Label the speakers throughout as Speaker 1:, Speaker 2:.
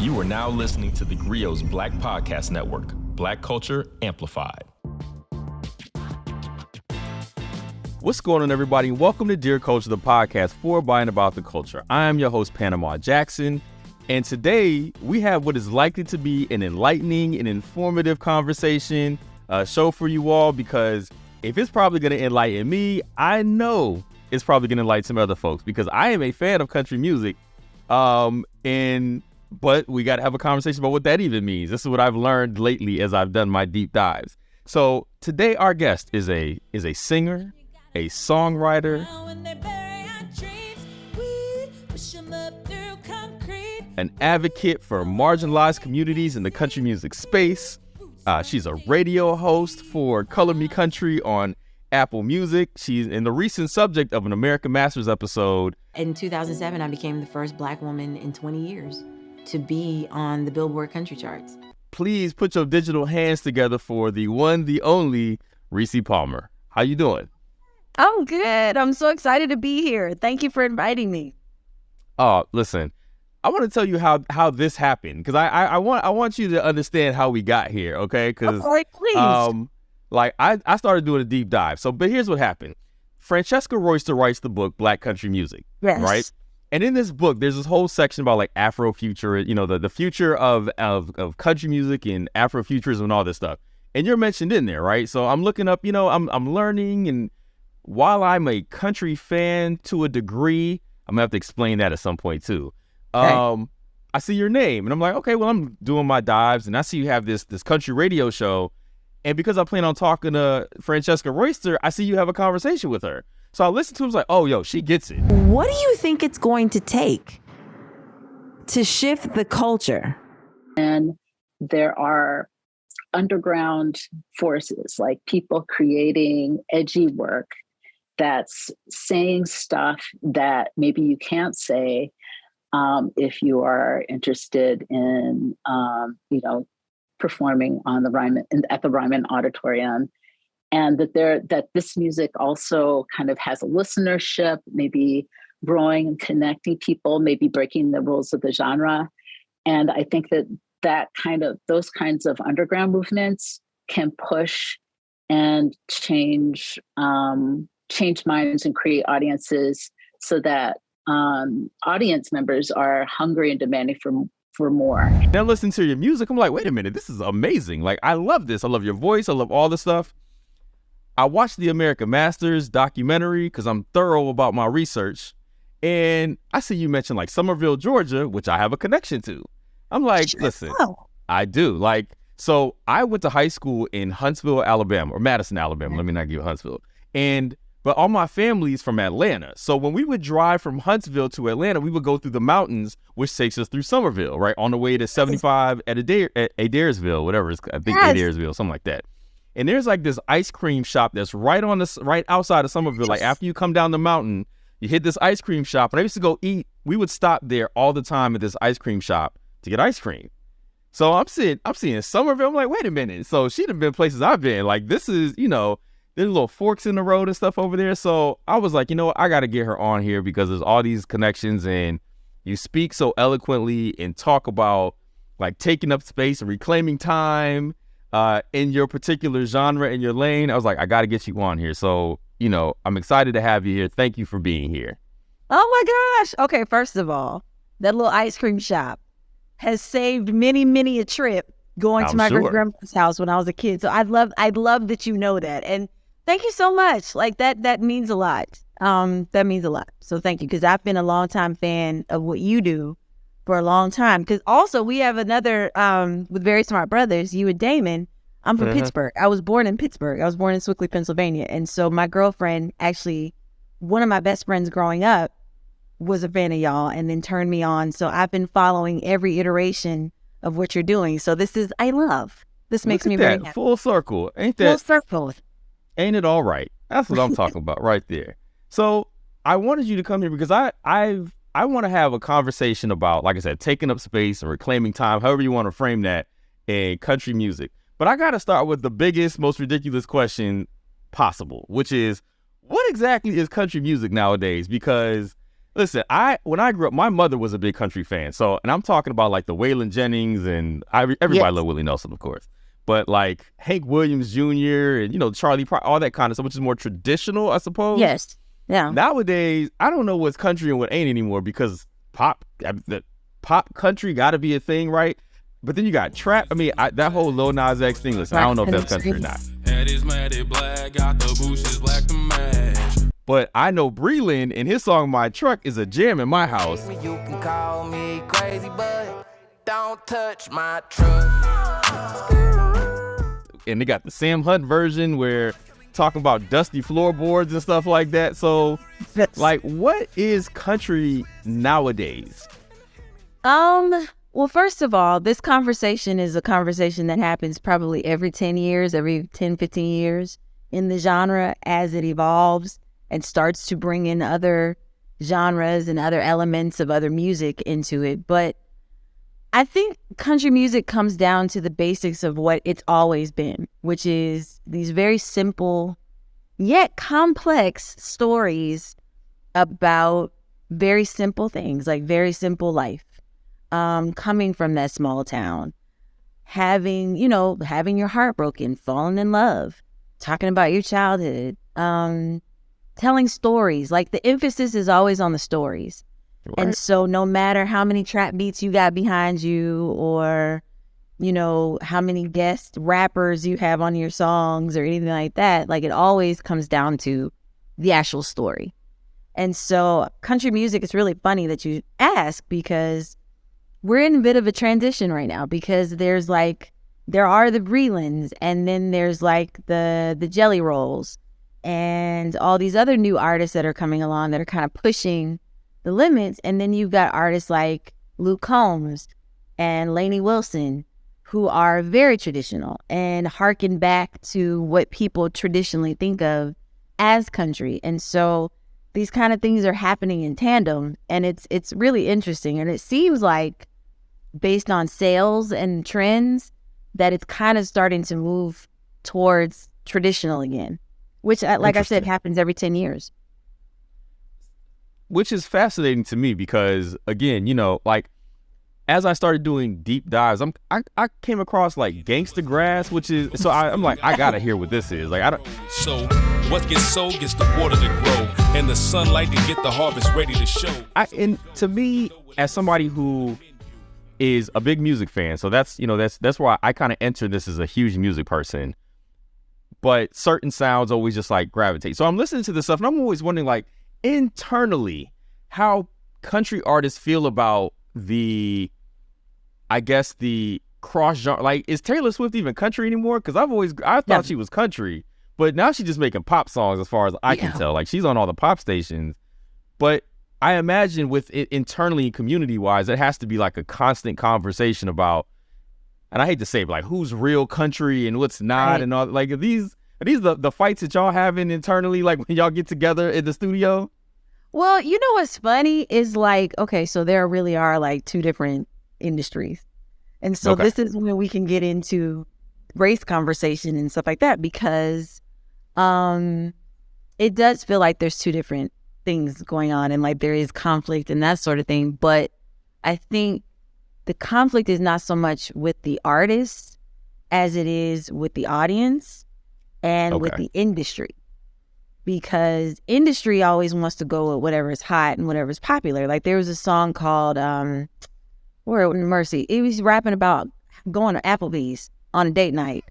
Speaker 1: You are now listening to theGrio's Black Podcast Network, Black Culture Amplified. What's going on, everybody? Welcome to Dear Culture, the podcast for, by, and about the culture. I am your host, Panama Jackson, and today we have what is likely to be an enlightening and informative conversation show for you all, because if it's probably going to enlighten me, I know it's probably going to enlighten some other folks, because I am a fan of country music, but we got to have a conversation about what that even means. This is what I've learned lately as I've done my deep dives. So today our guest is a singer, a songwriter, an advocate for marginalized communities in the country music space. She's a radio host for Color Me Country on Apple Music. She's in the recent subject of an American Masters episode.
Speaker 2: In 2007, I became the first Black woman in 20 years to be on the Billboard country charts.
Speaker 1: Please put your digital hands together for the one, the only Rissi Palmer. How you doing?
Speaker 3: I'm good. I'm so excited to be here. Thank you for inviting me.
Speaker 1: Oh, listen, I want to tell you how this happened, because I want you to understand how we got here, okay? Because
Speaker 3: please.
Speaker 1: I started doing a deep dive. But here's what happened. Francesca Royster writes the book Black Country Music,
Speaker 3: yes,
Speaker 1: right? And in this book, there's this whole section about like Afrofuture, the future of country music and Afrofuturism and all this stuff. And you're mentioned in there, right? So I'm looking up, I'm learning, and while I'm a country fan to a degree, I'm gonna have to explain that at some point too.
Speaker 3: Okay.
Speaker 1: I see your name and I'm like, okay, well, I'm doing my dives and I see you have this country radio show. And because I plan on talking to Francesca Royster, I see you have a conversation with her. So I listened to it, I was like, oh, yo, she gets it.
Speaker 3: What do you think it's going to take to shift the culture?
Speaker 4: And there are underground forces, like people creating edgy work that's saying stuff that maybe you can't say if you are interested in, performing on at the Ryman Auditorium, and that this music also kind of has a listenership, maybe growing and connecting people, maybe breaking the rules of the genre. And I think those kinds of underground movements can push and change minds and create audiences, so that audience members are hungry and demanding for more.
Speaker 1: Now listening to your music, I'm like, wait a minute, this is amazing. Like, I love this. I love your voice. I love all the stuff. I watched the American Masters documentary because I'm thorough about my research. And I see you mention like Summerville, Georgia, which I have a connection to. I'm like, listen, I do. So I went to high school in Huntsville, Alabama, or Madison, Alabama. Let me not give Huntsville. But all my family's from Atlanta. So when we would drive from Huntsville to Atlanta, we would go through the mountains, which takes us through Summerville, right? On the way to 75 at Adairsville, whatever it's, I think yes. Adairsville, something like that. And there's like this ice cream shop that's right outside of Summerville. Yes. Like after you come down the mountain, you hit this ice cream shop. And I used to go eat. We would stop there all the time at this ice cream shop to get ice cream. So I'm seeing Summerville. I'm like, wait a minute. So she'd have been places I've been. Like, this is, there's little forks in the road and stuff over there. So I was like, I got to get her on here because there's all these connections, and you speak so eloquently and talk about like taking up space and reclaiming time in your particular genre, in your lane. I was like, I got to get you on here. So, I'm excited to have you here. Thank you for being here.
Speaker 3: Oh my gosh. Okay. First of all, that little ice cream shop has saved many, many a trip going to my great grandmother's house when I was a kid. So I'd love that you know that. And thank you so much. Like that means a lot. That means a lot. So thank you. Because I've been a longtime fan of what you do for a long time. Because also we have another, with Very Smart Brothers, you and Damon. I'm from Pittsburgh. I was born in Pittsburgh. I was born in Swickley, Pennsylvania. And so my girlfriend, actually, one of my best friends growing up, was a fan of y'all and then turned me on. So I've been following every iteration of what you're doing. So this makes me very happy.
Speaker 1: Full circle. Ain't that?
Speaker 3: Full circle.
Speaker 1: Ain't it all right? That's what I'm talking about right there. So I wanted you to come here because I want to have a conversation about, like I said, taking up space and reclaiming time, however you want to frame that, in country music. But I got to start with the biggest, most ridiculous question possible, which is, what exactly is country music nowadays? Because Listen, when I grew up, my mother was a big country fan. So, and I'm talking about like the Waylon Jennings and everybody loved Willie Nelson, of course. But like Hank Williams Jr. and, you know, Charlie Pryor, all that kind of stuff, which is more traditional, I suppose.
Speaker 3: Yes. Yeah.
Speaker 1: Nowadays, I don't know what's country and what ain't anymore because pop country got to be a thing, right? But then you got trap. I mean, that whole Lil Nas X thing, listen, I don't know if that's country or not. But I know Breland and his song My Truck is a jam in my house.
Speaker 5: You can call me crazy, but don't touch my truck.
Speaker 1: And they got the Sam Hunt version where talking about dusty floorboards and stuff like that. So, like, what is country nowadays?
Speaker 3: Well, first of all, this conversation is a conversation that happens probably every 10 years, every 10, 15 years in the genre as it evolves and starts to bring in other genres and other elements of other music into it. But I think country music comes down to the basics of what it's always been, which is these very simple yet complex stories about very simple things, like very simple life. Coming from that small town, having your heart broken, falling in love, talking about your childhood, telling stories. Like the emphasis is always on the stories. Right. And so no matter how many trap beats you got behind you or, you know, how many guest rappers you have on your songs or anything like that, like it always comes down to the actual story. And so country music, it's really funny that you ask because we're in a bit of a transition right now because there are the Brelands and then there's like the Jelly Rolls and all these other new artists that are coming along that are kind of pushing the limits. And then you've got artists like Luke Combs and Lainey Wilson who are very traditional and harken back to what people traditionally think of as country. And so these kind of things are happening in tandem and it's really interesting. And it seems like based on sales and trends, that it's kind of starting to move towards traditional again, which, like I said, happens every 10 years.
Speaker 1: Which is fascinating to me because, again, you know, like, as I started doing deep dives, I came across, like, Gangsta Grass, which is, so I'm like, I gotta hear what this is. Like, I don't.
Speaker 6: So, what gets sold gets the water to grow, and the sunlight to get the harvest ready to show.
Speaker 1: And to me, as somebody who is a big music fan, so that's why I kind of enter this as a huge music person, but certain sounds always just like gravitate. So I'm listening to this stuff and I'm always wondering, like, internally how country artists feel about the cross genre. Like, is Taylor Swift even country anymore? Because I thought she was country, but now she's just making pop songs as far as I can tell. Like, she's on all the pop stations, but I imagine with it internally, community-wise, it has to be like a constant conversation about, and I hate to say it, but like who's real country and what's not, right. And all. Like, are these the fights that y'all having internally, like when y'all get together in the studio?
Speaker 3: Well, you know what's funny is like, okay, so there really are like two different industries. And so This is when we can get into race conversation and stuff like that because it does feel like there's two different things going on and like there is conflict and that sort of thing. But I think the conflict is not so much with the artists as it is with the audience and with the industry, because industry always wants to go with whatever is hot and whatever is popular. Like there was a song called Lord Mercy. He was rapping about going to Applebee's on a date night.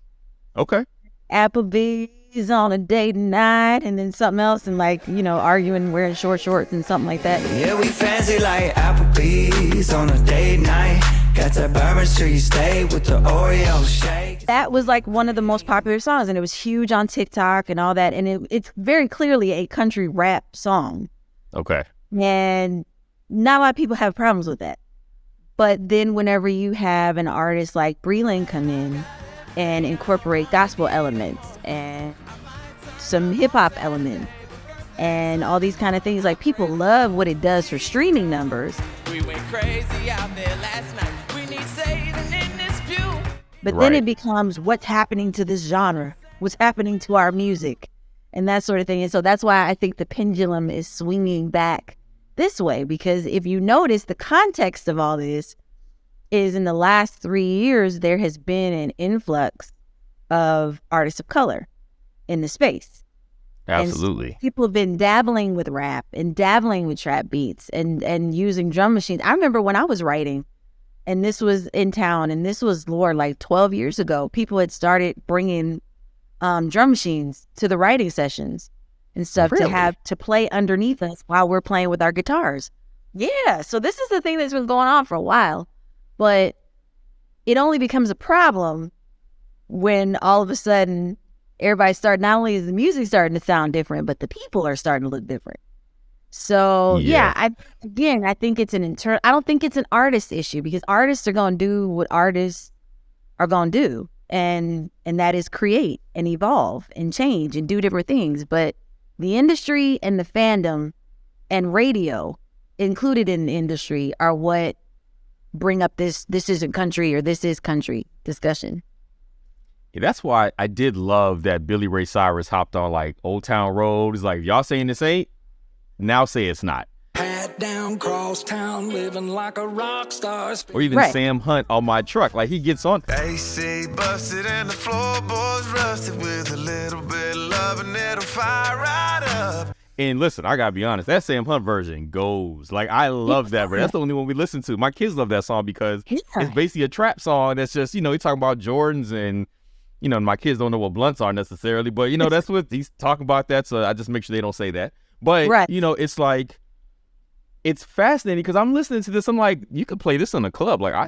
Speaker 1: Okay.
Speaker 3: Applebee's on a date night, and then something else, and like, you know, arguing, wearing short shorts and something like that.
Speaker 5: Yeah, we fancy like Applebee's on a date night. Got that Bourbon Street steak with the Oreo shake.
Speaker 3: That was like one of the most popular songs, and it was huge on TikTok and all that, and it's very clearly a country rap song.
Speaker 1: Okay.
Speaker 3: And not a lot of people have problems with that. But then whenever you have an artist like Breland come in and incorporate gospel elements and some hip-hop elements and all these kind of things, like people love what it does for streaming numbers.
Speaker 5: We went crazy out there last night. We need saving in this view.
Speaker 3: But then it becomes what's happening to this genre, what's happening to our music and that sort of thing. And so that's why I think the pendulum is swinging back this way, because if you notice, the context of all this is in the last 3 years, there has been an influx of artists of color in the space.
Speaker 1: Absolutely.
Speaker 3: And so people have been dabbling with rap and dabbling with trap beats and using drum machines. I remember when I was writing, and this was in town, and this was, Lord, like 12 years ago, people had started bringing drum machines to the writing sessions and stuff to play underneath us while we're playing with our guitars. Yeah, so this is the thing that's been going on for a while, but it only becomes a problem when all of a sudden everybody not only is the music starting to sound different, but the people are starting to look different. So I think it's I don't think it's an artist issue, because artists are going to do what artists are going to do. And that is create and evolve and change and do different things. But the industry and the fandom and radio included in the industry are what bring up this isn't country or this is country discussion.
Speaker 1: Yeah, that's why I did love that Billy Ray Cyrus hopped on like Old Town Road. He's like, y'all saying this ain't? Now say it's not.
Speaker 5: Hat down, cross town, living like a rock star.
Speaker 1: Or even Sam Hunt on My Truck. Like, he gets on.
Speaker 7: AC busted and the floorboards rusted, with a little bit of love and it'll fire right up.
Speaker 1: And listen, I gotta be honest, that Sam Hunt version goes. Like, I love that version. That's the only one we listen to. My kids love that song because it's basically a trap song that's just, he's talking about Jordans and, my kids don't know what blunts are necessarily, but, that's what he's talking about that, so I just make sure they don't say that. But, it's like, it's fascinating because I'm listening to this. I'm like, you could play this in a club. Like, I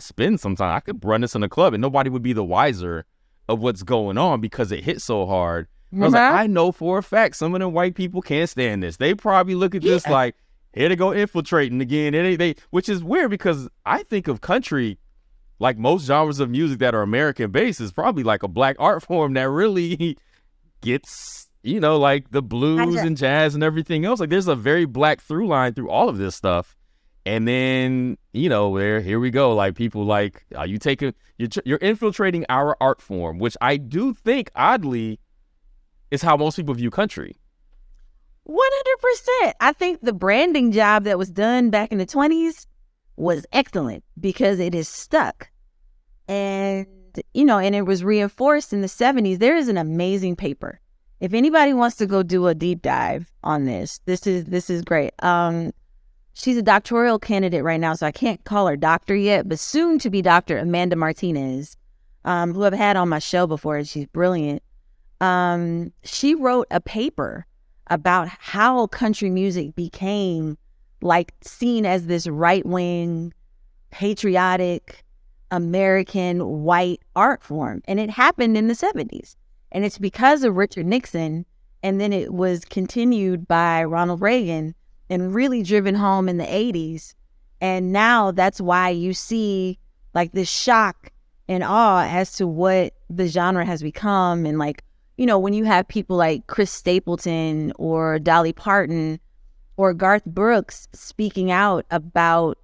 Speaker 1: could run this in a club and nobody would be the wiser of what's going on because it hit so hard. I was like, I know for a fact some of them white people can't stand this. They probably look at this like, here they go infiltrating again. Which is weird because I think of country, like most genres of music that are American based, is probably like a black art form that really gets, like the blues and jazz and everything else. Like, there's a very black through line through all of this stuff. And then, here we go. Like, people like, you're infiltrating our art form, which I do think, oddly, is how most people view country.
Speaker 3: 100%. I think the branding job that was done back in the 20s was excellent because it is stuck. And, and it was reinforced in the 70s. There is an amazing paper. If anybody wants to go do a deep dive on this is great. She's a doctoral candidate right now, so I can't call her doctor yet, but soon to be Dr. Amanda Martinez, who I've had on my show before, and she's brilliant. She wrote a paper about how country music became like seen as this right-wing, patriotic, American white art form. And it happened in the 70s. And it's because of Richard Nixon. And then it was continued by Ronald Reagan and really driven home in the 80s. And now that's why you see like this shock and awe as to what the genre has become. And like, when you have people like Chris Stapleton or Dolly Parton or Garth Brooks speaking out about,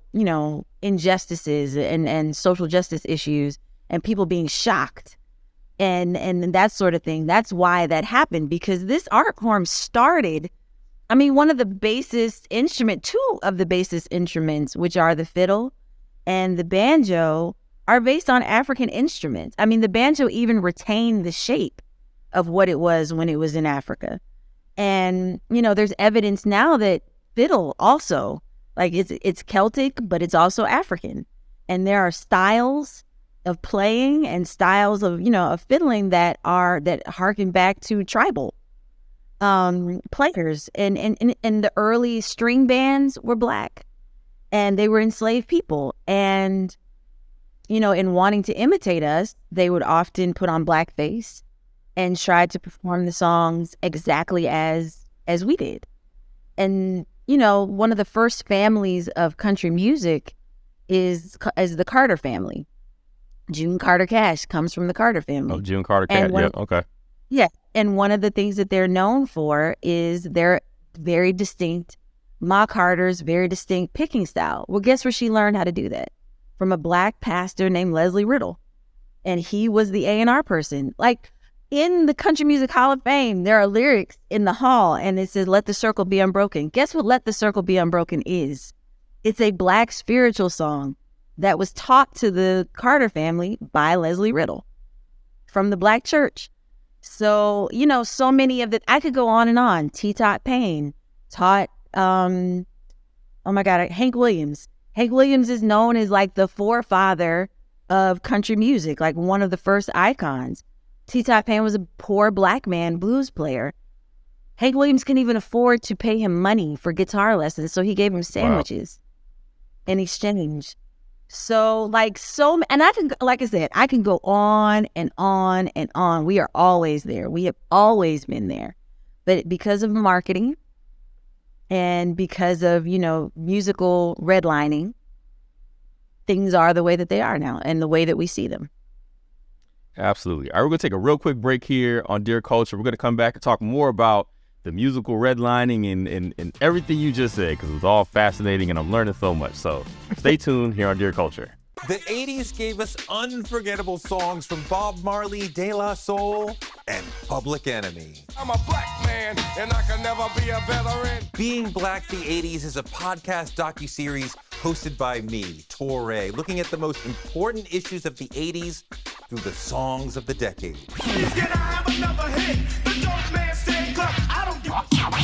Speaker 3: injustices and social justice issues and people being shocked and that sort of thing. That's why that happened, because this art form started, one of the bassist instrument, two of the bassist instruments, which are the fiddle and the banjo, are based on African instruments. The banjo even retained the shape of what it was when it was in Africa. And, there's evidence now that fiddle also, like it's Celtic, but it's also African. And there are styles of playing and styles of, of fiddling that harken back to tribal players. And the early string bands were black and they were enslaved people. And, in wanting to imitate us, they would often put on blackface and tried to perform the songs exactly as we did. And, one of the first families of country music is the Carter family. June Carter Cash comes from the Carter family.
Speaker 1: Oh, June Carter Cash, yeah, okay.
Speaker 3: Yeah, and one of the things that they're known for is their very distinct, Ma Carter's very distinct picking style. Well, guess where she learned how to do that? From a black pastor named Leslie Riddle. And he was the A&R person. Like, in the Country Music Hall of Fame, there are lyrics in the hall, and it says, "Let the circle be unbroken." Guess what "Let the Circle Be Unbroken" is? It's a Black spiritual song that was taught to the Carter family by Leslie Riddle from the Black church. So, so many of I could go on and on. T-Tot Payne taught, oh my God, Hank Williams. Hank Williams is known as like the forefather of country music, like one of the first icons. T-Tot Payne was a poor Black man blues player. Hank Williams couldn't even afford to pay him money for guitar lessons, so he gave him sandwiches in exchange. So and I can, like I said, I can go on and on and on. We are always there. We have always been there. But because of marketing and because of, musical redlining, things are the way that they are now and the way that we see them.
Speaker 1: Absolutely. All right, we're going to take a real quick break here on Dear Culture. We're going to come back and talk more about the musical redlining and everything you just said, because it was all fascinating and I'm learning so much. So stay tuned here on Dear Culture.
Speaker 8: The 80s gave us unforgettable songs from Bob Marley, De La Soul, and Public Enemy.
Speaker 6: I'm a black man, and I can never be a veteran.
Speaker 8: Being Black the 80s is a podcast docuseries hosted by me, Touré, looking at the most important issues of the 80s through the songs of the decade.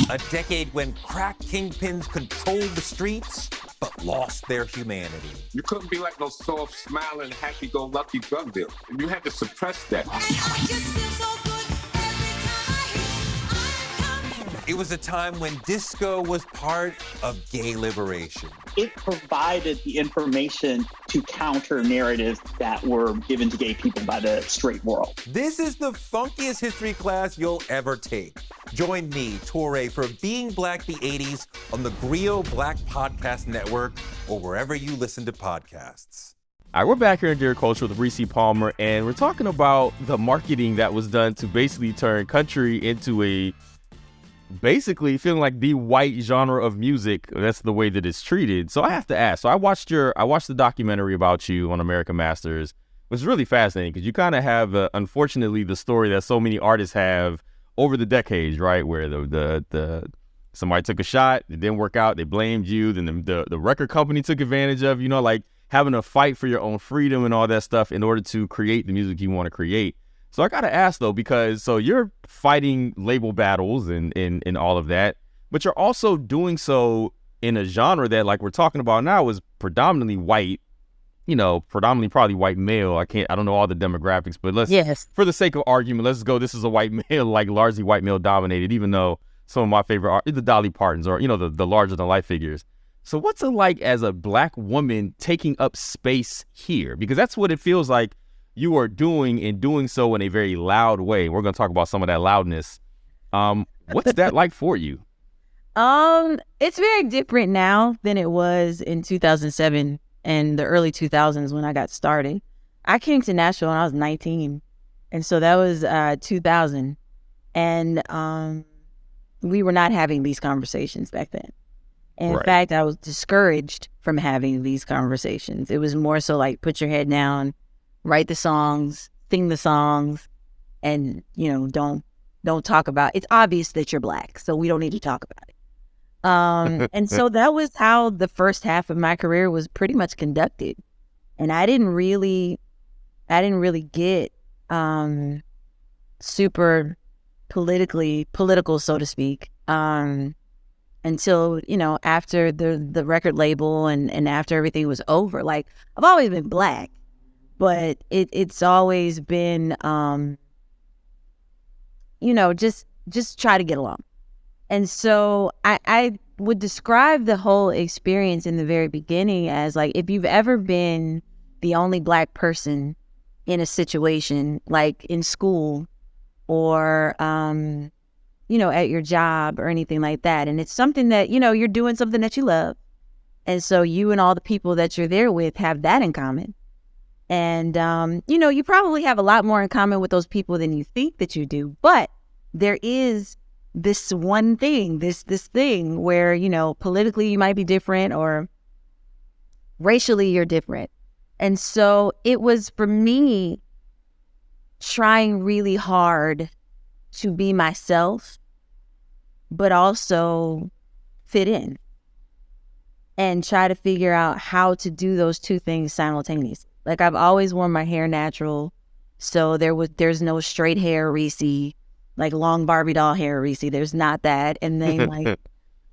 Speaker 8: A decade when crack kingpins controlled the streets, but lost their humanity.
Speaker 9: You couldn't be like no soft, smiling, happy-go-lucky drug dealer. You had to suppress that.
Speaker 8: It was a time when disco was part of gay liberation.
Speaker 10: It provided the information to counter narratives that were given to gay people by the straight world.
Speaker 8: This is the funkiest history class you'll ever take. Join me, Touré, for Being Black the 80s on the GRIO Black Podcast Network or wherever you listen to podcasts.
Speaker 1: All right, we're back here in Dear Culture with Rissi Palmer, and we're talking about the marketing that was done to basically turn country into basically feeling like the white genre of music. That's the way that it's treated. So I have to ask. So I watched the documentary about you on American Masters. It was really fascinating because you kind of have, unfortunately, the story that so many artists have over the decades, right? Where the somebody took a shot, it didn't work out, they blamed you, then the record company took advantage of, like having to fight for your own freedom and all that stuff in order to create the music you want to create. So I got to ask, though, because so you're fighting label battles and all of that, but you're also doing so in a genre that, like we're talking about now, is predominantly white, predominantly probably white male. I don't know all the demographics, but for the sake of argument, let's go. This is a white male, like largely white male dominated, even though some of my favorite are the Dolly Partons or, the larger than life figures. So what's it like as a Black woman taking up space here? Because that's what it feels like you are doing, and doing so in a very loud way. We're going to talk about some of that loudness. What's that like for you?
Speaker 3: It's very different now than it was in 2007 and the early 2000s when I got started. I came to Nashville when I was 19, and so that was 2000. And we were not having these conversations back then. And in fact, I was discouraged from having these conversations. It was more so like, put your head down, write the songs, sing the songs, and, don't talk about it. It's obvious that you're Black, so we don't need to talk about it. And so that was how the first half of my career was pretty much conducted. And I didn't really get super political, so to speak, until, after the record label and after everything was over. Like, I've always been Black, but it's always been, just try to get along. And so I would describe the whole experience in the very beginning as like, if you've ever been the only Black person in a situation, like in school or, at your job or anything like that. And it's something that, you're doing something that you love. And so you and all the people that you're there with have that in common. And, you probably have a lot more in common with those people than you think that you do. But there is this one thing, this thing where, politically you might be different or racially you're different. And so it was, for me, trying really hard to be myself, but also fit in and try to figure out how to do those two things simultaneously. Like, I've always worn my hair natural, so there's no straight hair Rissi, like long Barbie doll hair Rissi. There's not that. And then like,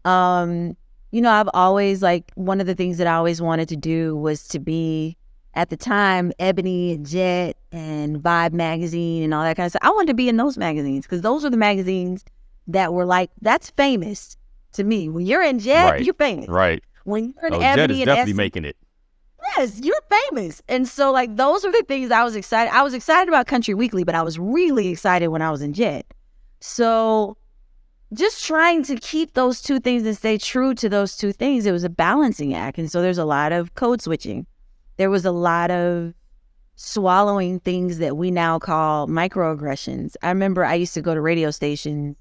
Speaker 3: I've always, like, one of the things that I always wanted to do was to be, at the time, Ebony and Jet and Vibe magazine and all that kind of stuff. I wanted to be in those magazines because those are the magazines that were like, that's famous to me. When you're in Jet, you're famous.
Speaker 1: Right.
Speaker 3: When you're in
Speaker 1: Jet
Speaker 3: Ebony
Speaker 1: is definitely making it.
Speaker 3: Yes, you're famous. And so, like, those are the things I was excited. I was excited about Country Weekly, but I was really excited when I was in Jet. So just trying to keep those two things and stay true to those two things, it was a balancing act. And so there's a lot of code switching. There was a lot of swallowing things that we now call microaggressions. I remember I used to go to radio stations,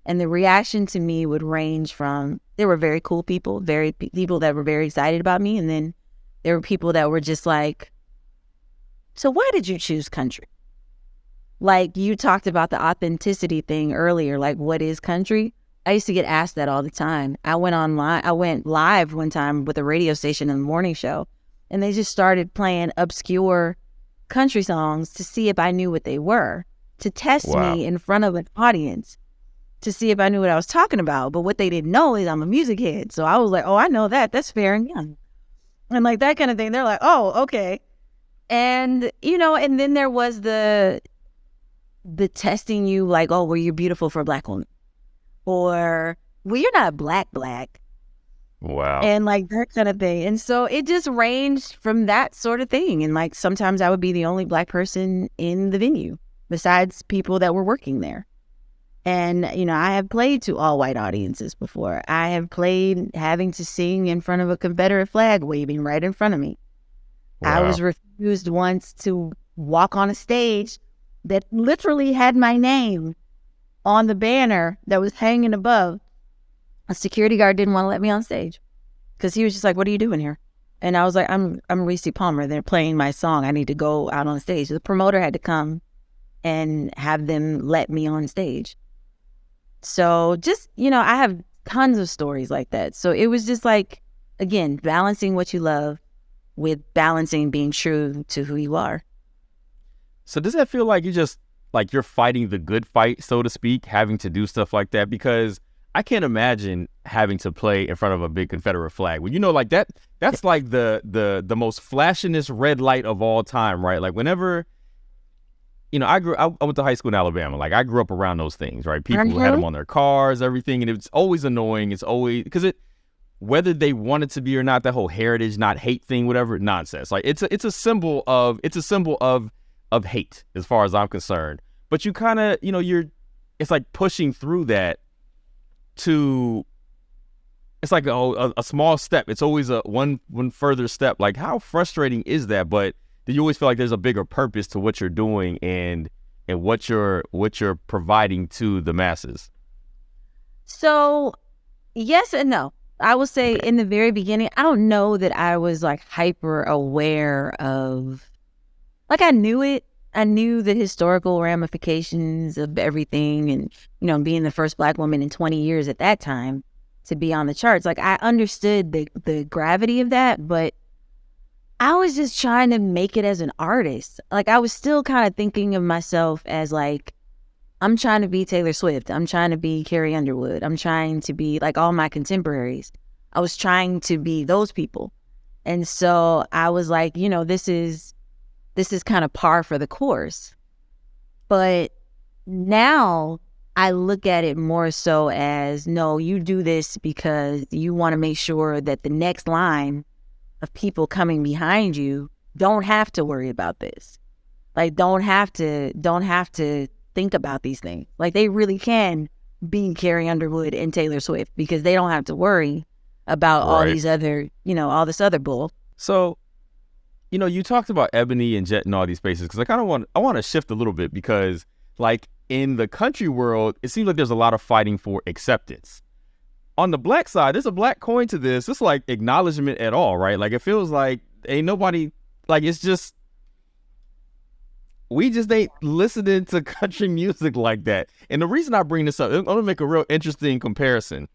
Speaker 3: and the reaction to me would range from, there were very cool people, people that were very excited about me, and then there were people that were just like, so why did you choose country? Like, you talked about the authenticity thing earlier, like, what is country? I used to get asked that all the time. I went live one time with a radio station in the morning show, and they just started playing obscure country songs to see if I knew what they were, to test me in front of an audience, to see if I knew what I was talking about. But what they didn't know is I'm a music head. So I was like, oh, I know that. That's fair and young. And like that kind of thing. They're like, oh, okay. And, and then there was the testing you, like, oh, well, you're beautiful for a Black woman. Or, well, you're not black.
Speaker 1: Wow.
Speaker 3: And like that kind of thing. And so it just ranged from that sort of thing. And like, sometimes I would be the only Black person in the venue besides people that were working there. And, I have played to all white audiences before. I have played having to sing in front of a Confederate flag waving right in front of me. Wow. I was refused once to walk on a stage that literally had my name on the banner that was hanging above. A security guard didn't want to let me on stage because he was just like, what are you doing here? And I was like, I'm Rissi Palmer. They're playing my song. I need to go out on stage. The promoter had to come and have them let me on stage. So just, I have tons of stories like that. So it was just like, again, balancing what you love with balancing being true to who you are.
Speaker 1: So does that feel like you're fighting the good fight, so to speak, having to do stuff like that? Because I can't imagine having to play in front of a big Confederate flag. Well, like that's like the most flashingest red light of all time, right? Like whenever, I went to high school in Alabama. Like I grew up around those things, right? People who had them on their cars, everything. And it's always annoying. It's always, because whether they want it to be or not, that whole heritage, not hate thing, whatever, nonsense. Like it's a symbol of hate as far as I'm concerned. But you kind of, it's like pushing through that to, it's like a small step. It's always a one further step. Like, how frustrating is that? But do you always feel like there's a bigger purpose to what you're doing and what you're providing to the masses?
Speaker 3: So yes and no. I will say in the very beginning, I don't know that I was like hyper aware of, like, I knew it. I knew the historical ramifications of everything, and, being the first Black woman in 20 years at that time to be on the charts. Like, I understood the gravity of that, but I was just trying to make it as an artist. Like, I was still kind of thinking of myself as like, I'm trying to be Taylor Swift. I'm trying to be Carrie Underwood. I'm trying to be like all my contemporaries. I was trying to be those people. And so I was like, this is kind of par for the course. But now I look at it more so as, no, you do this because you want to make sure that the next line of people coming behind you don't have to worry about this. Like, don't have to think about these things. Like, they really can be Carrie Underwood and Taylor Swift because they don't have to worry about all these other, all this other bull.
Speaker 1: So, you talked about Ebony and Jet and all these spaces because I want to shift a little bit because, like, in the country world, it seems like there's a lot of fighting for acceptance. On the Black side, there's a Black coin to this. It's like acknowledgement at all, right? Like, it feels like ain't nobody, like, it's just, we just ain't listening to country music like that. And the reason I bring this up, I'm going to make a real interesting comparison.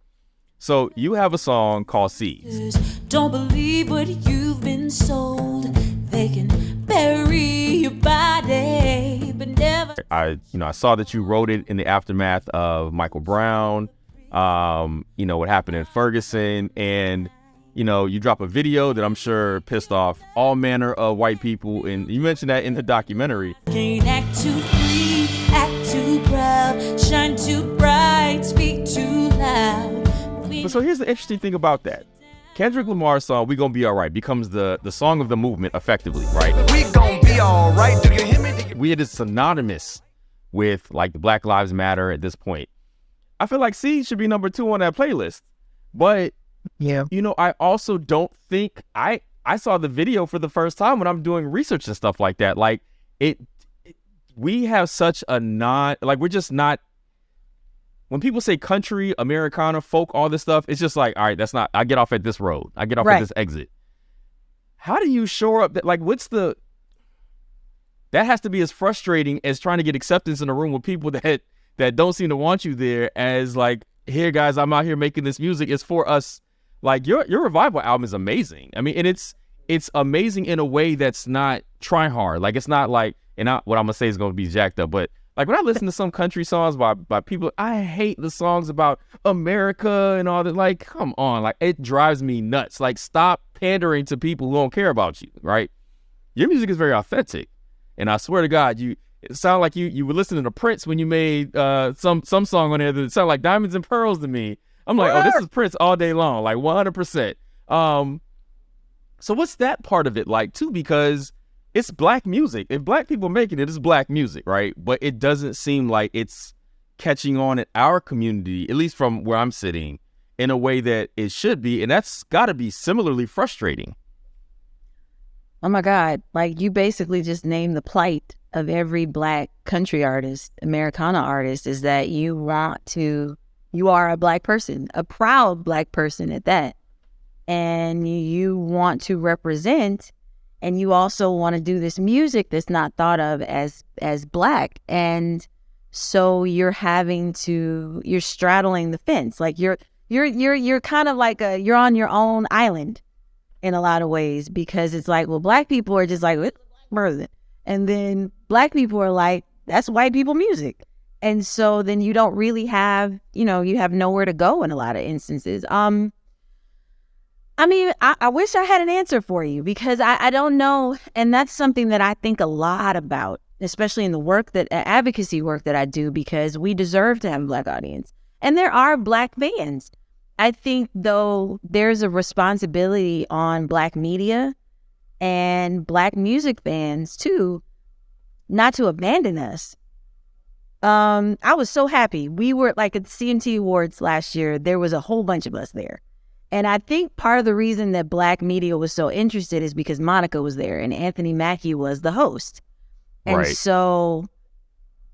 Speaker 1: So you have a song called Seeds.
Speaker 11: Don't believe what you've been sold. They can bury your body, but never.
Speaker 1: I saw that you wrote it in the aftermath of Michael Brown, what happened in Ferguson, and you drop a video that I'm sure pissed off all manner of white people, and you mentioned that in the documentary.
Speaker 11: Can't act too free, act too proud, shine too bright, speak too loud.
Speaker 1: So here's the interesting thing about that. Kendrick Lamar's song, We Gonna Be Alright, becomes the song of the movement effectively, right?
Speaker 7: We gon' be alright. Do you hear me?
Speaker 1: It is synonymous with like the Black Lives Matter at this point. I feel like C should be number 2 on that playlist. But
Speaker 3: yeah,
Speaker 1: I also don't think I saw the video for the first time when I'm doing research and stuff like that. Like we have such a we're just not. When people say country, Americana, folk, all this stuff, it's just like, all right, I get off at this road. I get off at this exit. How do you shore up that? Like, that has to be as frustrating as trying to get acceptance in a room with people that don't seem to want you there as like, here, guys, I'm out here making this music. It's for us. Like, your Revival album is amazing. I mean, and it's amazing in a way that's not trying hard. Like, it's not like, what I'm going to say is going to be jacked up, but like when I listen to some country songs by people, I hate the songs about America and all that. Like, come on, like it drives me nuts. Like, stop pandering to people who don't care about you, right? Your music is very authentic, and I swear to God, it sounded like you were listening to Prince when you made some song on there that sounded like Diamonds and Pearls to me. I'm like, oh, this is Prince all day long, like 100%. So what's that part of it like too? Because it's Black music. If Black people making it, it's Black music, right? But it doesn't seem like it's catching on in our community, at least from where I'm sitting, in a way that it should be. And that's got to be similarly frustrating.
Speaker 3: Oh my God. Like, you basically just named the plight of every Black country artist, Americana artist, is that you are a Black person, a proud Black person at that. And you want to represent. And you also want to do this music that's not thought of as Black. And so you're straddling the fence. Like you're kind of like you're on your own island in a lot of ways, because it's like, well, Black people are just like, murder. And then Black people are like, that's white people music. And so then you don't really have, you have nowhere to go in a lot of instances. I mean, I wish I had an answer for you, because I don't know. And that's something that I think a lot about, especially in the advocacy work that I do, because we deserve to have a Black audience. And there are Black fans. I think, though, there's a responsibility on Black media and Black music fans, too, not to abandon us. I was so happy. We were like at the CMT Awards last year. There was a whole bunch of us there. And I think part of the reason that Black media was so interested is because Monica was there and Anthony Mackie was the host. And so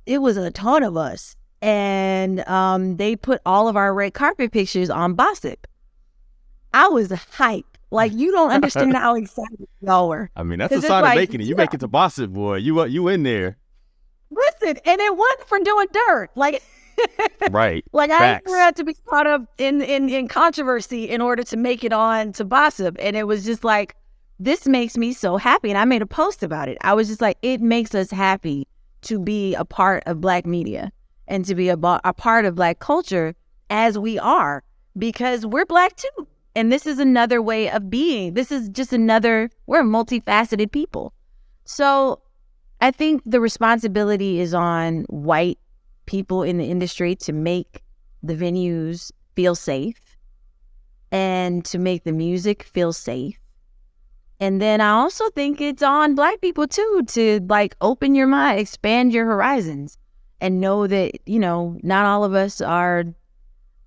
Speaker 3: it was a ton of us. And they put all of our red carpet pictures on Bossip. I was hyped. Like, you don't understand how excited y'all were.
Speaker 1: I mean, that's a sign of making it. You make it to Bossip, boy. You in there.
Speaker 3: Listen, and it wasn't for doing dirt. Like...
Speaker 1: Right.
Speaker 3: Like, I had to be caught up in controversy in order to make it on to Bossip. And it was just like, this makes me so happy. And I made a post about it. I was just like, it makes us happy to be a part of Black media and to be a part of Black culture as we are, because we're Black too. And this is another way of being. This is just we're multifaceted people. So I think the responsibility is on white people in the industry to make the venues feel safe and to make the music feel safe. And then I also think it's on Black people too to like open your mind, expand your horizons, and know that, not all of us are,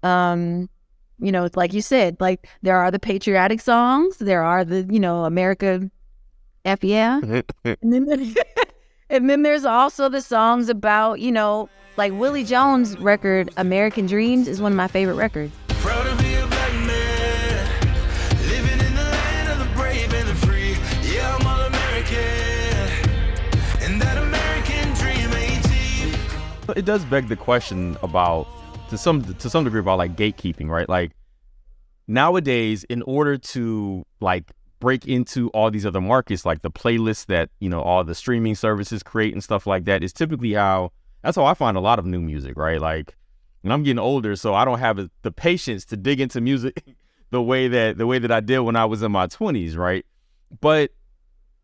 Speaker 3: like you said, like there are the patriotic songs, there are the, America F yeah. And then there's also the songs about, like Willie Jones' record, American Dreams, is one of my favorite records.
Speaker 7: Proud to be a Black man, living in the land of the brave and the free. Yeah, I'm all American, and that American
Speaker 1: it does beg the question about to some degree about like gatekeeping, right? Like nowadays, in order to like break into all these other markets, like the playlists that, you know, all the streaming services create and stuff like that, is typically that's how I find a lot of new music, right? Like, and I'm getting older, so I don't have the patience to dig into music the way that I did when I was in my 20s, right? But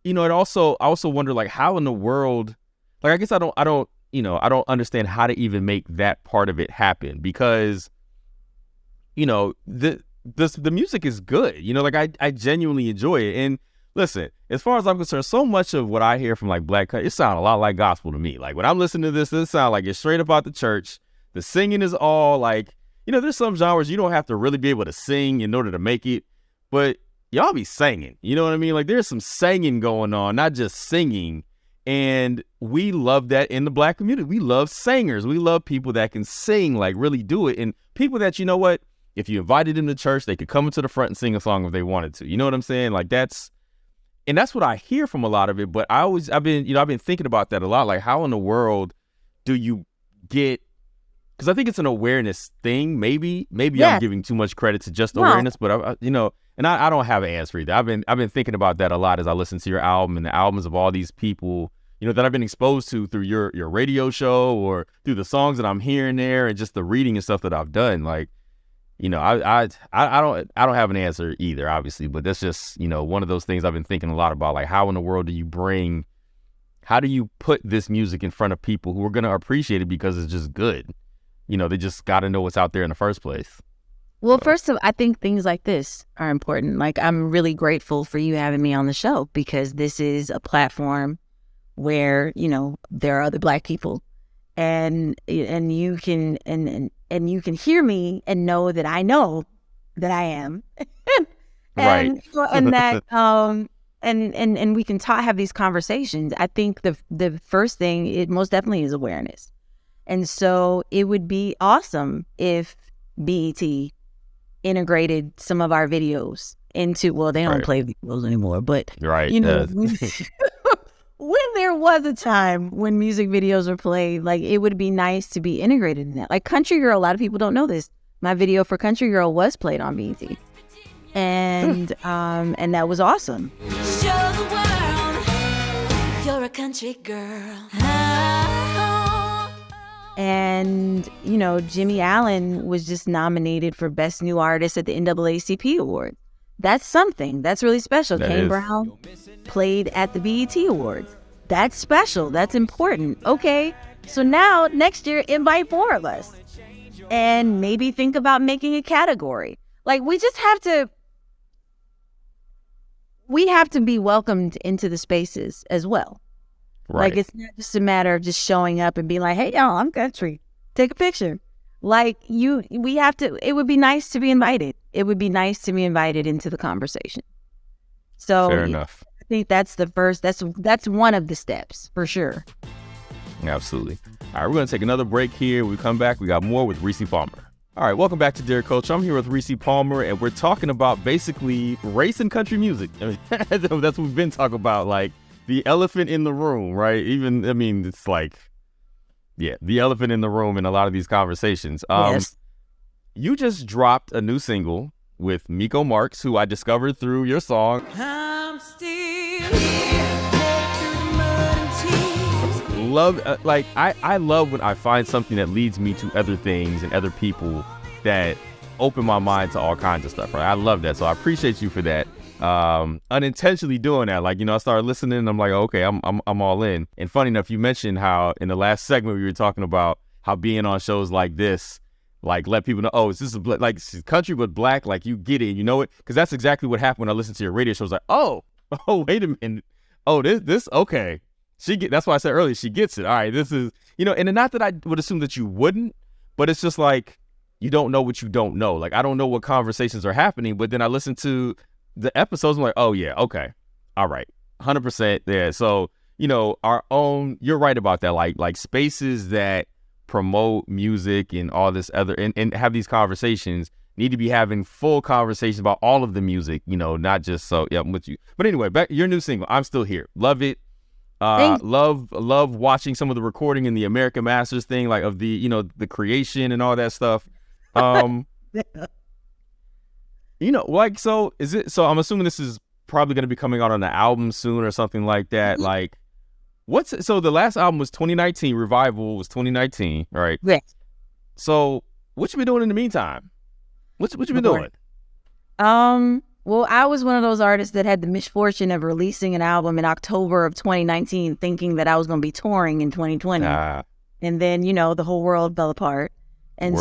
Speaker 1: you know, I also wonder like how in the world, like I guess I don't understand how to even make that part of it happen, because you know, the music is good, you know, like I genuinely enjoy it. And listen, as far as I'm concerned, so much of what I hear from like black country, it sounds a lot like gospel to me. Like when I'm listening to this sounds like it's straight up out the church. The singing is all like, you know, there's some genres you don't have to really be able to sing in order to make it, but y'all be singing, you know what I mean? Like there's some singing going on, not just singing. And we love that in the black community. We love singers. We love people that can sing, like really do it. And people that, you know what, if you invited them to church, they could come into the front and sing a song if they wanted to. You know what I'm saying? Like that's what I hear from a lot of it. But I've been thinking about that a lot. Like how in the world do you get, because I think it's an awareness thing. Maybe I'm giving too much credit to just awareness, but I don't have an answer either. I've been thinking about that a lot as I listen to your album and the albums of all these people, you know, that I've been exposed to through your radio show or through the songs that I'm hearing there and just the reading and stuff that I've done. Like, you know, I don't have an answer either, obviously, but that's just, you know, one of those things I've been thinking a lot about. Like, how in the world how do you put this music in front of people who are going to appreciate it because it's just good? You know, they just got to know what's out there in the first place.
Speaker 3: Well, first of all, I think things like this are important. Like, I'm really grateful for you having me on the show, because this is a platform where, you know, there are other Black people, and you can and you can hear me and know that I I am,
Speaker 1: right,
Speaker 3: and that and we can have these conversations. I think the first thing, it most definitely is awareness. And so it would be awesome if BET integrated some of our videos into, well, they don't play videos anymore, but you know, when there was a time when music videos were played, like it would be nice to be integrated in that. Like Country Girl, a lot of people don't know this. My video for Country Girl was played on BET. And that was awesome.
Speaker 11: Show the world you're a country girl.
Speaker 3: And, you know, Jimmy Allen was just nominated for Best New Artist at the NAACP Awards. That's something. That's really special. Kane Brown played at the BET Awards. That's special. That's important. Okay, so now next year, invite more of us. And maybe think about making a category. Like, we have to be welcomed into the spaces as well.
Speaker 1: Right.
Speaker 3: Like, it's not just a matter of just showing up and being like, hey, y'all, I'm country. Take a picture. Like, it would be nice to be invited. It would be nice to be invited into the conversation. So
Speaker 1: fair enough.
Speaker 3: I think that's the first, that's one of the steps for sure.
Speaker 1: Absolutely. All right, we're going to take another break here. When we come back, we got more with Rissi Palmer. All right, welcome back to Dear Culture. I'm here with Rissi Palmer, and we're talking about basically race and country music. I mean, that's what we've been talking about, like the elephant in the room, right? It's like, yeah, the elephant in the room in a lot of these conversations.
Speaker 3: Yes.
Speaker 1: You just dropped a new single with Miko Marks, who I discovered through your song.
Speaker 11: I'm still here, through the mud and tears.
Speaker 1: I love when I find something that leads me to other things and other people that open my mind to all kinds of stuff, right? I love that. So I appreciate you for that. Unintentionally doing that. Like, you know, I started listening and I'm like, okay, I'm all in. And funny enough, you mentioned how in the last segment we were talking about how being on shows like this, like, let people know, oh, is this like country but Black? Like, you get it, you know it? Because that's exactly what happened when I listened to your radio show. I was like, oh, wait a minute. Oh, this okay. That's why I said earlier, she gets it. All right, this is, you know, and not that I would assume that you wouldn't, but it's just like, you don't know what you don't know. Like, I don't know what conversations are happening, but then I listen to the episodes, I'm like, oh yeah, okay. All right. 100% there. So, you know, you're right about that. Like spaces that promote music and all this other, and have these conversations, need to be having full conversations about all of the music, you know, not just, so yeah, I'm with you. But anyway, back your new single, I'm Still Here. Love it. Love watching some of the recording in the American Masters thing, like of the the creation and all that stuff. Like, so is it? So I'm assuming this is probably going to be coming out on an album soon or something like that. Like, so the last album was 2019. Revival was 2019, right?
Speaker 3: Yes.
Speaker 1: So what you been doing in the meantime? What you been doing?
Speaker 3: Well, I was one of those artists that had the misfortune of releasing an album in October of 2019, thinking that I was going to be touring in 2020. And then, the whole world fell apart. And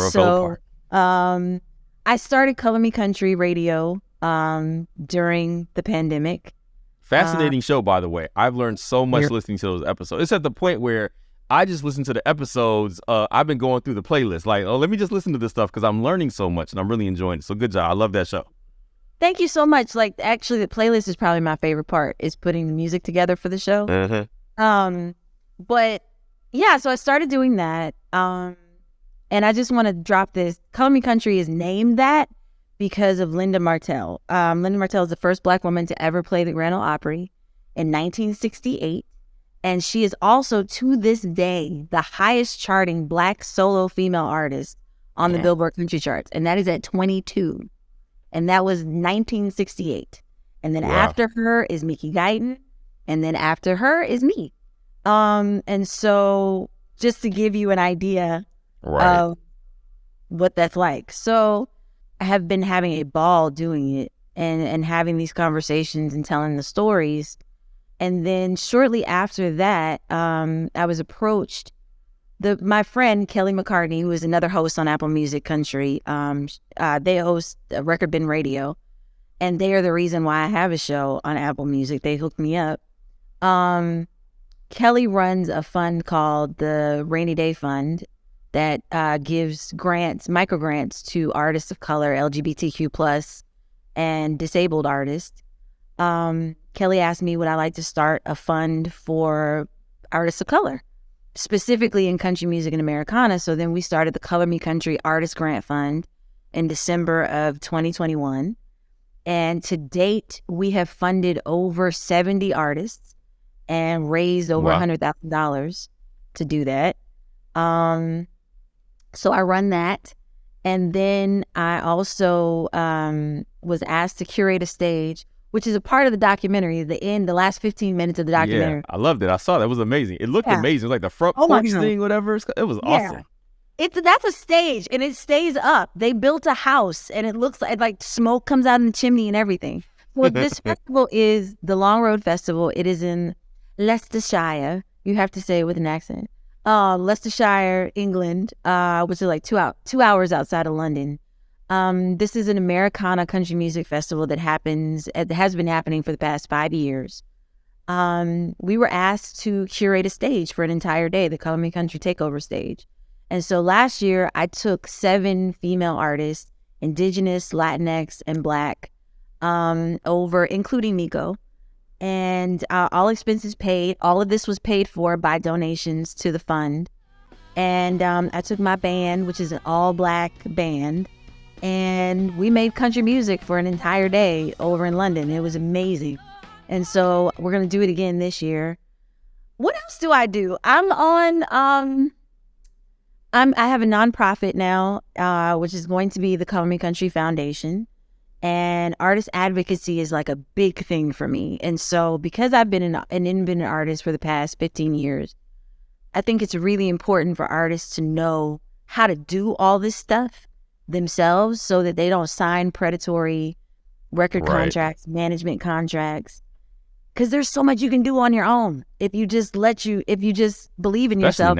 Speaker 3: I started Color Me Country radio during the pandemic.
Speaker 1: Fascinating show, by the way. I've learned so much listening to those episodes. It's at the point where I just listen to the episodes. I've been going through the playlist. Like, let me just listen to this stuff because I'm learning so much and I'm really enjoying it. So good job. I love that show.
Speaker 3: Thank you so much. Like, actually, the playlist is probably my favorite part, is putting the music together for the show. But yeah, so I started doing that. And I just want to drop this. Color Me Country is named that because of Linda Martell. Linda Martell is the first Black woman to ever play the Grand Ole Opry in 1968. And she is also, to this day, the highest charting Black solo female artist on the Billboard Country charts. And that is at 22. And that was 1968. And then after her is Mickey Guyton. And then after her is me. And so just to give you an idea of what that's like. So I have been having a ball doing it and having these conversations and telling the stories. And then shortly after that, I was approached. My friend Kelly McCartney, who is another host on Apple Music Country, they host Record Bin Radio, and they are the reason why I have a show on Apple Music. They hooked me up. Kelly runs a fund called the Rainy Day Fund that gives micro grants to artists of color, LGBTQ+, and disabled artists. Kelly asked me would I like to start a fund for artists of color, specifically in country music and Americana. So then we started the Color Me Country Artist Grant Fund in December of 2021. And to date, we have funded over 70 artists and raised over $100,000 to do that. So I run that. And then I also was asked to curate a stage, which is a part of the documentary, the last 15 minutes of the documentary.
Speaker 1: Yeah, I loved it. I saw that. It was amazing. It looked amazing. It was like the front porch thing, whatever. It was awesome.
Speaker 3: That's a stage, and it stays up. They built a house, and it looks like smoke comes out in the chimney and everything. Well, this festival is the Long Road Festival. It is in Leicestershire. You have to say it with an accent. Leicestershire, England, which is like 2 hours outside of London. This is an Americana country music festival that has been happening for the past 5 years. We were asked to curate a stage for an entire day, the Color Me Country Takeover stage. And so last year I took 7 female artists, Indigenous, Latinx, and Black, over, including Nico. And all expenses paid. All of this was paid for by donations to the fund. And I took my band, which is an all-Black band, and we made country music for an entire day over in London. It was amazing. And so we're going to do it again this year. What else do I do? I have a nonprofit now, which is going to be the Color Me Country Foundation. And artist advocacy is like a big thing for me. And so because I've been an independent artist for the past 15 years, I think it's really important for artists to know how to do all this stuff themselves so that they don't sign predatory record contracts, management contracts. Because there's so much you can do on your own if you just believe in yourself.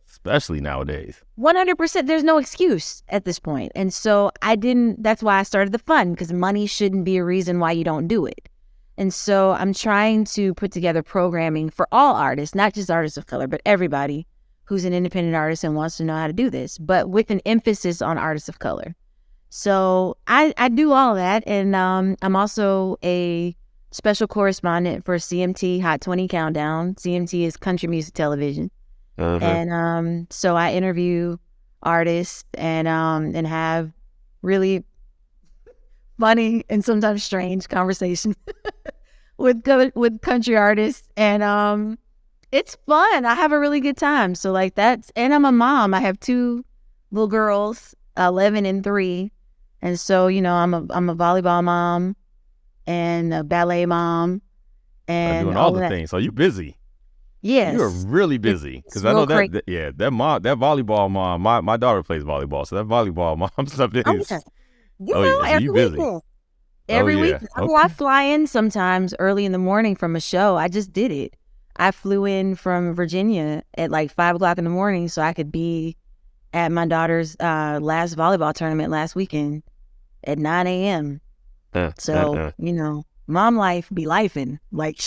Speaker 1: Especially nowadays.
Speaker 3: 100%. There's no excuse at this point. And so that's why I started the fund, because money shouldn't be a reason why you don't do it. And so I'm trying to put together programming for all artists, not just artists of color, but everybody who's an independent artist and wants to know how to do this, but with an emphasis on artists of color. So I do all that. And I'm also a special correspondent for CMT Hot 20 Countdown. CMT is country music television. And so I interview artists and have really funny and sometimes strange conversations with country artists, and it's fun. I have a really good time. So like and I'm a mom. I have 2 little girls, 11 and 3, and so I'm a volleyball mom and a ballet mom, and
Speaker 1: doing all the things. So you're busy.
Speaker 3: Yes,
Speaker 1: you're really busy because I know that volleyball mom. My daughter plays volleyball, so that volleyball mom stuff is.
Speaker 3: Every
Speaker 1: busy.
Speaker 3: weekend. Every week. I fly in sometimes early in the morning from a show. I just did it. I flew in from Virginia at like 5 o'clock in the morning so I could be at my daughter's last volleyball tournament last weekend at 9 a.m. Mom life be lifing. Like,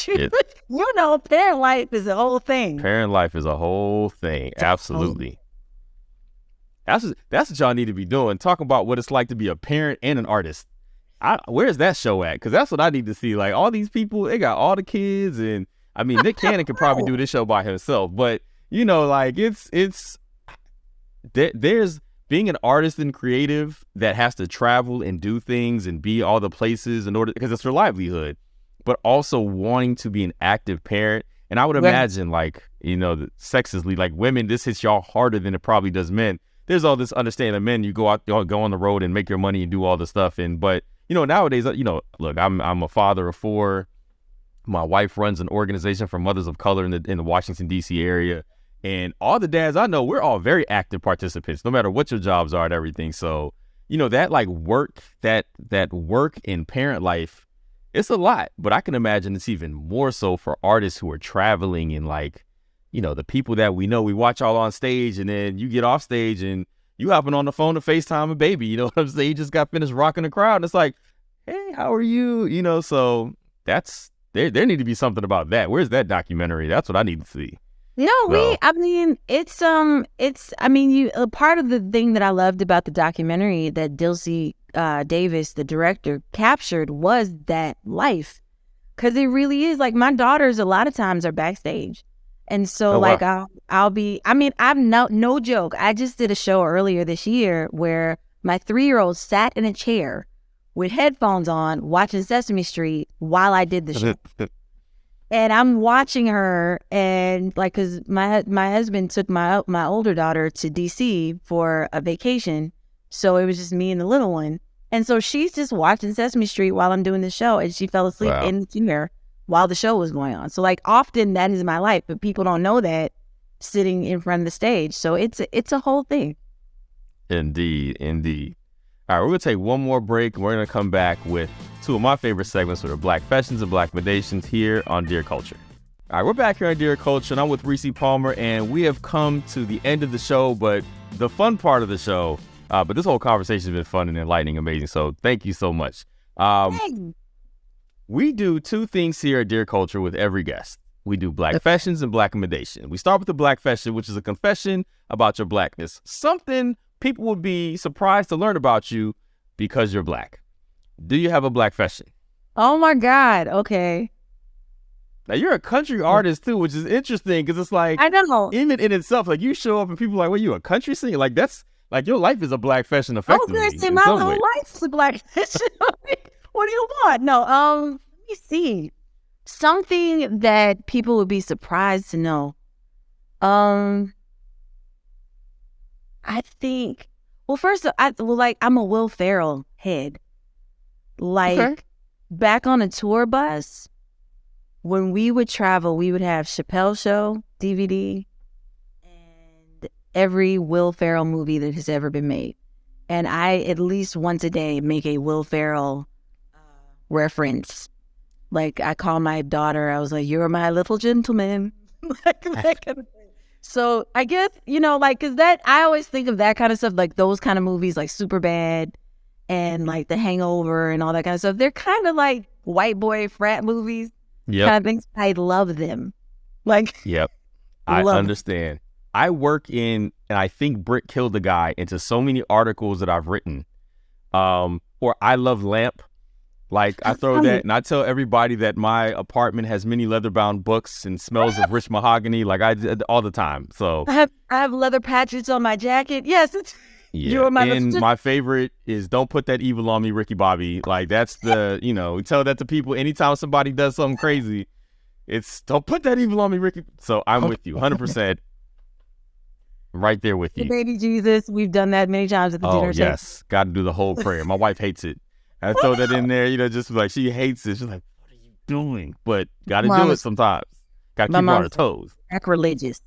Speaker 3: parent life is a whole thing.
Speaker 1: Parent life is a whole thing. Absolutely. That's what y'all need to be doing. Talk about what it's like to be a parent and an artist. Where's that show at? Because that's what I need to see. Like, all these people, they got all the kids, and I mean, Nick Cannon could probably do this show by himself. But there's being an artist and creative that has to travel and do things and be all the places in order, because it's their livelihood, but also wanting to be an active parent. And I would imagine, sexistly, like women, this hits y'all harder than it probably does men. There's all this understanding of men. You go out, go on the road and make your money and do all this stuff. But nowadays, look, I'm a father of 4. My wife runs an organization for mothers of color in the Washington, D.C. area. And all the dads I know, we're all very active participants, no matter what your jobs are and everything. So, that work in parent life, it's a lot. But I can imagine it's even more so for artists who are traveling and the people that we know, we watch all on stage, and then you get off stage and you hopping on the phone to FaceTime a baby. You know what I'm saying? You just got finished rocking the crowd. And it's like, hey, how are you? So that's, there need to be something about that. Where's that documentary? That's what I need to see.
Speaker 3: Part of the thing that I loved about the documentary that Dilsey Davis, the director, captured was that life. Because it really is, like, my daughters a lot of times are backstage. And so I'll be, I'm no joke. I just did a show earlier this year where my 3-year-old sat in a chair with headphones on watching Sesame Street while I did the show. And I'm watching her, and because my husband took my older daughter to DC for a vacation, so it was just me and the little one. And so she's just watching Sesame Street while I'm doing the show, and she fell asleep in the chair while the show was going on. So often that is my life, but people don't know that sitting in front of the stage. So it's a whole thing.
Speaker 1: Indeed. All right, we're going to take one more break, and we're going to come back with 2 of my favorite segments, which are Black Fashions and Black Mendations, here on Dear Culture. All right, we're back here on Dear Culture, and I'm with Rissi Palmer, and we have come to the end of the show, but the fun part of the show, but this whole conversation has been fun and enlightening, amazing, so thank you so much. We do 2 things here at Dear Culture with every guest. We do Black Fashions and Black Mendations. We start with the Black Fashion, which is a confession about your Blackness, something people would be surprised to learn about you because you're Black. Do you have a Black fashion?
Speaker 3: Oh my God. Okay.
Speaker 1: Now you're a country artist too, which is interesting because it's like,
Speaker 3: I know,
Speaker 1: even in itself, like you show up and people are like, well, you a country singer? Like that's like your life is a Black fashion effectively.
Speaker 3: My whole life is a Black fashion. What do you want? No, let me see. Something that people would be surprised to know. I think, first, I'm a Will Ferrell head. Back on a tour bus, when we would travel, we would have Chappelle Show DVD and every Will Ferrell movie that has ever been made. And I, at least once a day, make a Will Ferrell reference. Like, I call my daughter, I was like, you're my little gentleman. That kind of thing. So I guess, because I always think of that kind of stuff, like those kind of movies, like Superbad and like The Hangover and all that kind of stuff. They're kind of like white boy frat movies.
Speaker 1: Yep.
Speaker 3: Kind of things. I love them.
Speaker 1: Yep. I understand. I work in, and I think Britt killed the guy into so many articles that I've written. Or I love lamp. Like I throw that, and I tell everybody that my apartment has many leather-bound books and smells of rich mahogany, like I did all the time. So
Speaker 3: I have leather patches on my jacket. Yes,
Speaker 1: Yeah, and my favorite is "Don't Put That Evil on Me, Ricky Bobby." Like that's the, we tell that to people anytime somebody does something crazy. It's "Don't put that evil on me, Ricky." So I'm with you, 100%. Right there with you.
Speaker 3: The baby Jesus, we've done that many times at the dinner table.
Speaker 1: Oh yes, got to do the whole prayer. My wife hates it. I throw that in there, just like she hates it. She's like, "What are you doing?" But got to do it sometimes. Got to keep her on her toes.
Speaker 3: Sacrilegious.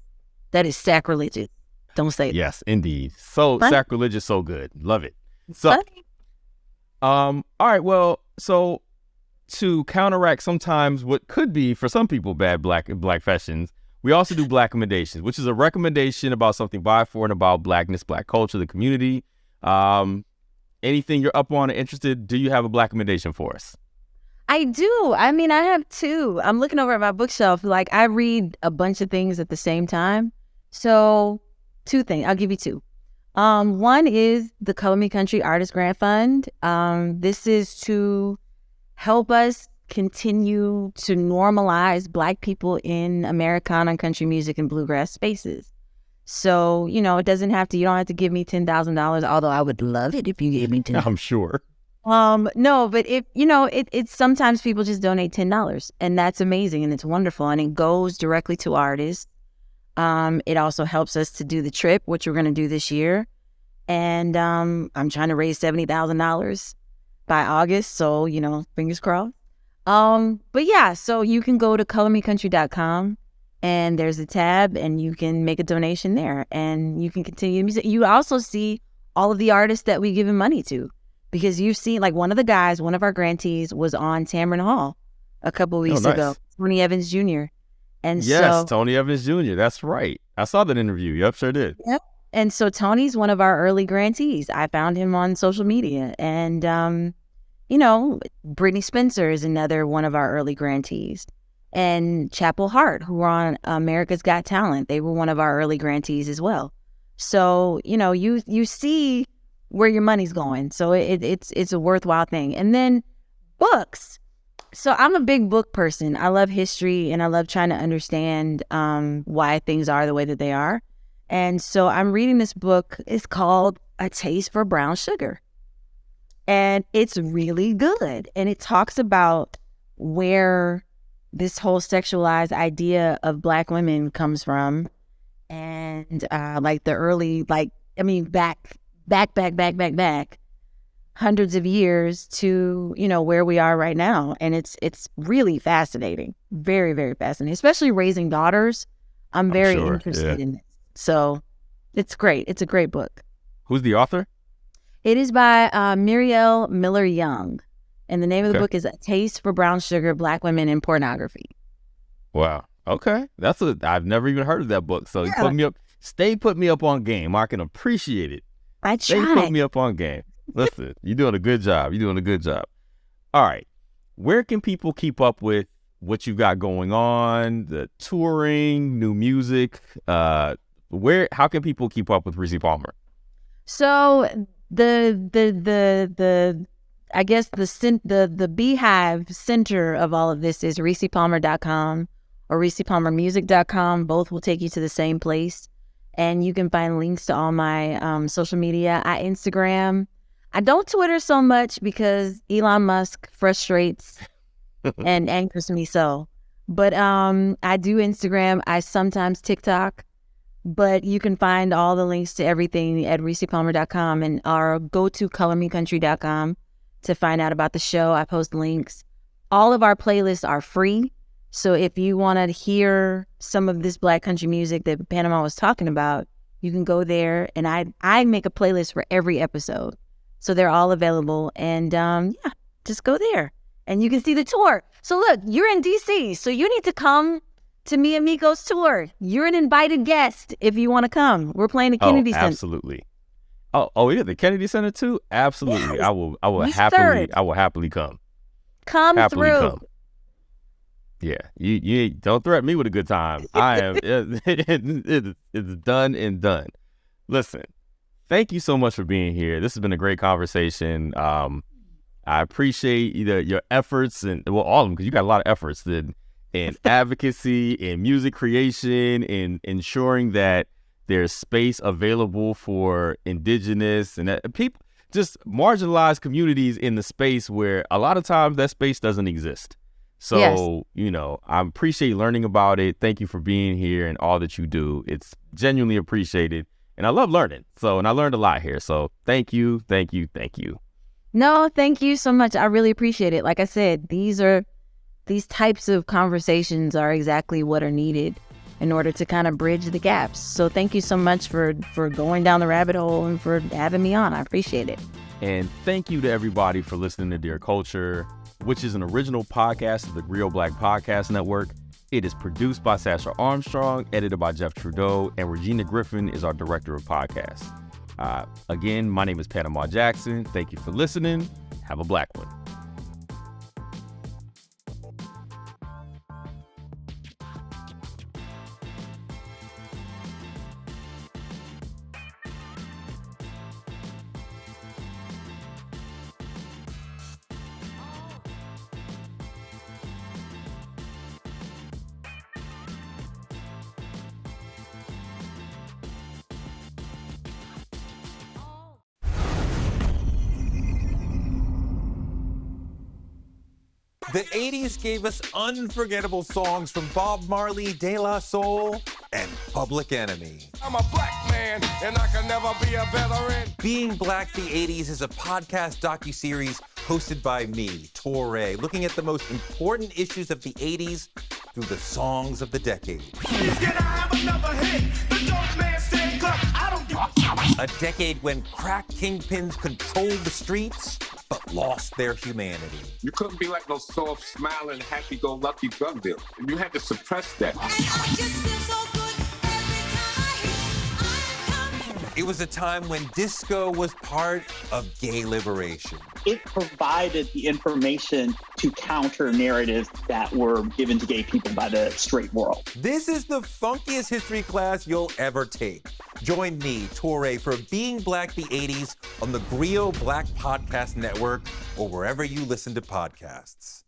Speaker 3: That is sacrilegious. Don't say it.
Speaker 1: Yes, indeed. So sacrilegious, so good. Love it. So, all right. Well, so to counteract sometimes what could be for some people bad black fashions, we also do Black Recommendations, which is a recommendation about something by, for, and about Blackness, Black culture, the community. Anything you're up on or interested, do you have a Black recommendation for us?
Speaker 3: I do. I mean, I have two. I'm looking over at my bookshelf. Like, I read a bunch of things at the same time. So, two things. I'll give you two. One is the Color Me Country Artist Grant Fund. This is to help us continue to normalize Black people in Americana country music and bluegrass spaces. So, it doesn't have to, you don't have to give me $10,000, although I would love it if you gave me $10,000.
Speaker 1: I'm sure.
Speaker 3: No, but if, it's sometimes people just donate $10 and that's amazing and it's wonderful and it goes directly to artists. It also helps us to do the trip, which we're going to do this year. And I'm trying to raise $70,000 by August. So, fingers crossed. But yeah, so you can go to colormecountry.com and there's a tab and you can make a donation there and you can continue music. You also see all of the artists that we given money to, because you've seen, like, one of our grantees was on Tamron Hall a couple of weeks ago, Tony Evans Jr. And
Speaker 1: yes, Tony Evans Jr. That's right. I saw that interview. Yep, sure did.
Speaker 3: Yep. And so Tony's one of our early grantees. I found him on social media. And, Brittany Spencer is another one of our early grantees. And Chapel Hart, who were on America's Got Talent, they were one of our early grantees as well. So, you see where your money's going. So it's a worthwhile thing. And then books. So I'm a big book person. I love history and I love trying to understand why things are the way that they are. And so I'm reading this book. It's called A Taste for Brown Sugar. And it's really good. And it talks about where this whole sexualized idea of Black women comes from. And like the early, back hundreds of years to, where we are right now. And it's really fascinating. Very, very fascinating, especially raising daughters. I'm very interested in it. So it's great. It's a great book.
Speaker 1: Who's the author?
Speaker 3: It is by Muriel Miller Young. And the name of the book is A Taste for Brown Sugar, Black Women in Pornography.
Speaker 1: Wow. Okay. I've never even heard of that book. So you put me up on game. I can appreciate it.
Speaker 3: I try.
Speaker 1: Stay put me up on game. Listen, you're doing a good job. All right. Where can people keep up with what you got going on, the touring, new music? How can people keep up with Rissi Palmer?
Speaker 3: So I guess the beehive center of all of this is RissiPalmer.com or RissiPalmerMusic.com. Both will take you to the same place. And you can find links to all my social media. I Instagram. I don't Twitter so much because Elon Musk frustrates and angers me so. But I do Instagram. I sometimes TikTok. But you can find all the links to everything at RissiPalmer.com or go to colormecountry.com to find out about the show. I post links. All of our playlists are free. So if you want to hear some of this Black country music that Panama was talking about, you can go there. And I make a playlist for every episode. So they're all available. And just go there. And you can see the tour. So look, you're in D.C., so you need to come to Me and Miko's tour. You're an invited guest if you want to come. We're playing the Kennedy Center.
Speaker 1: Absolutely. Oh yeah, the Kennedy Center too? Absolutely. Yes. I will happily come.
Speaker 3: Come through.
Speaker 1: Yeah, you don't threaten me with a good time. I am. It's done and done. Listen, thank you so much for being here. This has been a great conversation. I appreciate your efforts and all of them, because you got a lot of efforts in advocacy, in music creation, in ensuring that there's space available for indigenous and people, just marginalized communities in the space where a lot of times that space doesn't exist. So, I appreciate learning about it. Thank you for being here and all that you do. It's genuinely appreciated. And I love learning. And I learned a lot here. So thank you, thank you, thank you.
Speaker 3: No, thank you so much. I really appreciate it. Like I said, these types of conversations are exactly what are needed in order to kind of bridge the gaps. So thank you so much for going down the rabbit hole and for having me on. I appreciate it.
Speaker 1: And thank you to everybody for listening to Dear Culture, which is an original podcast of the theGrio Black Podcast Network. It is produced by Sasha Armstrong, edited by Jeff Trudeau, and Regina Griffin is our director of podcasts. Again, my name is Panama Jackson. Thank you for listening. Have a black one.
Speaker 8: The 80s gave us unforgettable songs from Bob Marley, De La Soul, and Public Enemy.
Speaker 7: I'm a black man, and I can never be a veteran.
Speaker 8: Being Black the 80s is a podcast docuseries hosted by me, Touré, looking at the most important issues of the 80s through the songs of the decade.
Speaker 7: Can I have another hit? The dope man stand up. I don't give
Speaker 8: a decade when crack kingpins controlled the streets, but lost their humanity.
Speaker 9: You couldn't be like no soft, smiling, happy-go-lucky drug dealer. You had to suppress that.
Speaker 8: It was a time when disco was part of gay liberation.
Speaker 10: It provided the information to counter narratives that were given to gay people by the straight world.
Speaker 8: This is the funkiest history class you'll ever take. Join me, Touré, for Being Black the 80s on the theGrio Black Podcast Network or wherever you listen to podcasts.